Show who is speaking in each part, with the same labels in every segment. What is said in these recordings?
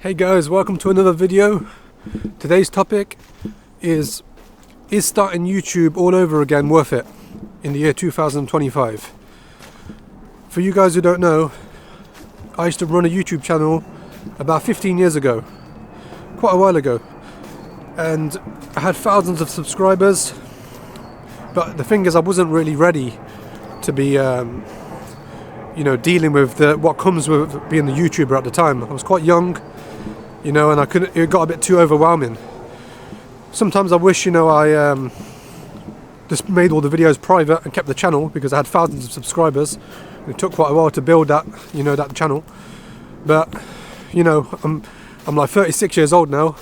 Speaker 1: Hey guys, welcome to another video. Today's topic is starting YouTube all over again worth it in the year 2025? For you guys who don't know, I used to run a YouTube channel about 15 years ago, quite a while ago, and I had thousands of subscribers, but the thing is I wasn't really ready to be dealing with what comes with being a YouTuber at the time. I was quite young, and it got a bit too overwhelming. Sometimes I wish, I just made all the videos private and kept the channel, because I had thousands of subscribers. It took quite a while to build that, that channel. But, I'm like 36 years old now,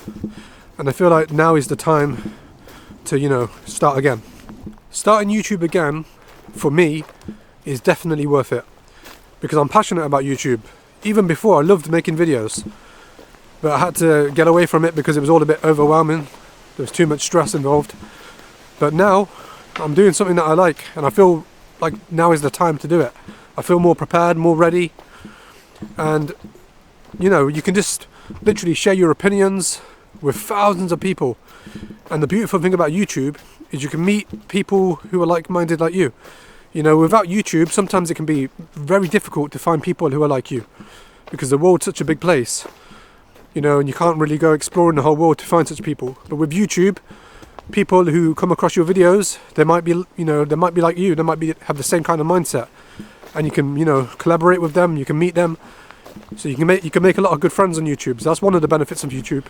Speaker 1: and I feel like now is the time to, start again. Starting YouTube again, for me, is definitely worth it, because I'm passionate about YouTube. Even before, I loved making videos, but I had to get away from it because it was all a bit overwhelming. There was too much stress involved. But now I'm doing something that I like, and I feel like now is the time to do it. I feel more prepared, more ready, and you can just literally share your opinions with thousands of people. And the beautiful thing about YouTube is you can meet people who are like-minded like you. Without YouTube, sometimes it can be very difficult to find people who are like you, because the world's such a big place, and you can't really go exploring the whole world to find such people. But with YouTube, people who come across your videos, they might be like you, they might have the same kind of mindset, and you can, collaborate with them, you can meet them, so you can make a lot of good friends on YouTube. So that's one of the benefits of YouTube.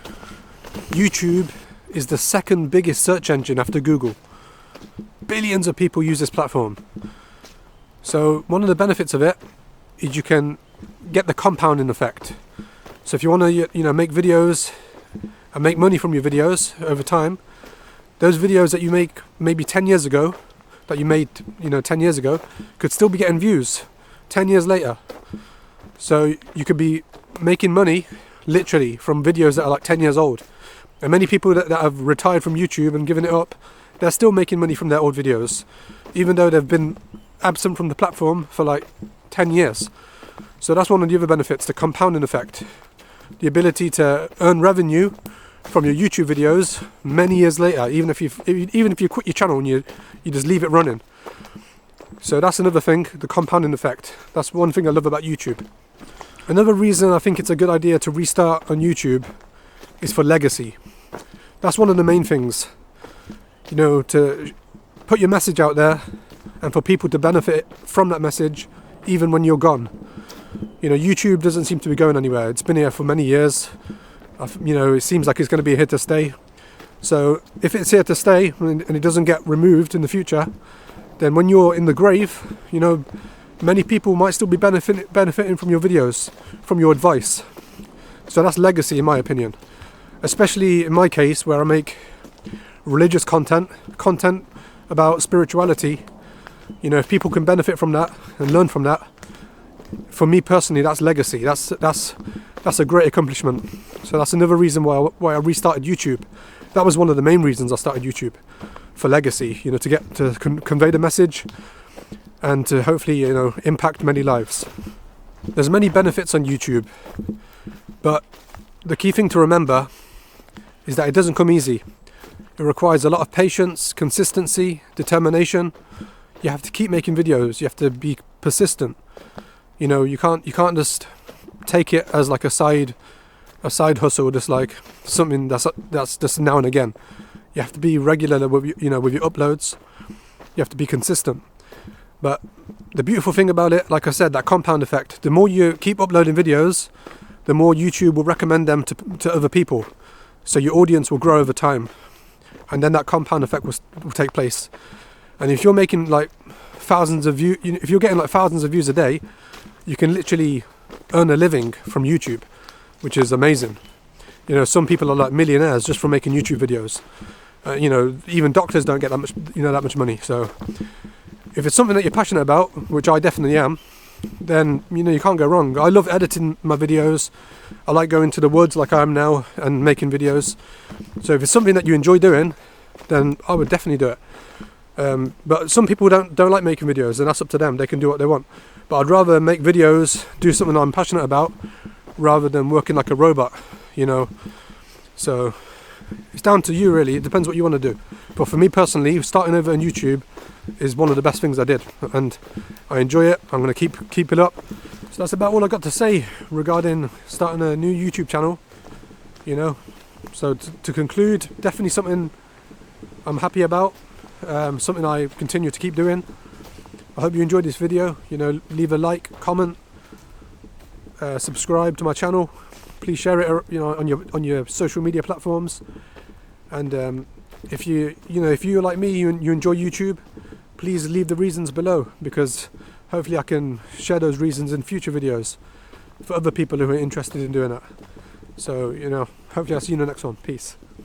Speaker 1: YouTube is the second biggest search engine after Google. Billions of people use this platform. So one of the benefits of it is you can get the compounding effect. So if you want to make videos and make money from your videos over time, those videos that you make maybe 10 years ago, that you made 10 years ago, could still be getting views 10 years later. So you could be making money literally from videos that are like 10 years old. And many people that have retired from YouTube and given it up, they're still making money from their old videos, even though they've been absent from the platform for like 10 years. So that's one of the other benefits, the compounding effect. The ability to earn revenue from your YouTube videos many years later, even if you quit your channel and you just leave it running. So that's another thing, the compounding effect. That's one thing I love about YouTube. Another reason I think it's a good idea to restart on YouTube is for legacy. That's one of the main things. To put your message out there and for people to benefit from that message even when you're gone. YouTube doesn't seem to be going anywhere. It's been here for many years. It seems like it's going to be here to stay. So if it's here to stay and it doesn't get removed in the future, then when you're in the grave, many people might still be benefiting from your videos, from your advice. So that's legacy, in my opinion. Especially in my case, where I make religious content about spirituality. If people can benefit from that and learn from that, for me personally, that's legacy. That's a great accomplishment. So that's another reason why I restarted YouTube. That was one of the main reasons I started YouTube, for legacy. To get to convey the message and to hopefully impact many lives. There's many benefits on YouTube, but the key thing to remember is that it doesn't come easy. It requires a lot of patience, consistency, determination. You have to keep making videos. You have to be persistent. You can't just take it as like a side hustle, just like something that's just now and again. You have to be regular with with your uploads. You have to be consistent. But the beautiful thing about it, like I said, that compound effect. The more you keep uploading videos, the more YouTube will recommend them to other people. So your audience will grow over time. And then that compound effect will take place. And if you're making like thousands of views, if you're getting like thousands of views a day, you can literally earn a living from YouTube, which is amazing. Some people are like millionaires just from making YouTube videos. Even doctors don't get that much money. So if it's something that you're passionate about, which I definitely am, then you can't go wrong. I love editing my videos. I like going to the woods like I am now and making videos. So if it's something that you enjoy doing, then I would definitely do it. But some people don't like making videos, and that's up to them. They can do what they want. But I'd rather make videos, do something I'm passionate about, rather than working like a robot. you know. So it's down to you really. It depends what you want to do. But for me personally, starting over on YouTube is one of the best things I did, and I enjoy it. I'm going to keep it up. So that's about all I got to say regarding starting a new YouTube channel, you know. So to conclude, definitely something I'm happy about, something I continue to keep doing. I hope you enjoyed this video. You know, leave a like, comment, subscribe to my channel. Please share it, you know, on your social media platforms. And if you're like me, you enjoy YouTube, please leave the reasons below, because hopefully I can share those reasons in future videos for other people who are interested in doing that. So, you know, hopefully I'll see you in the next one. Peace.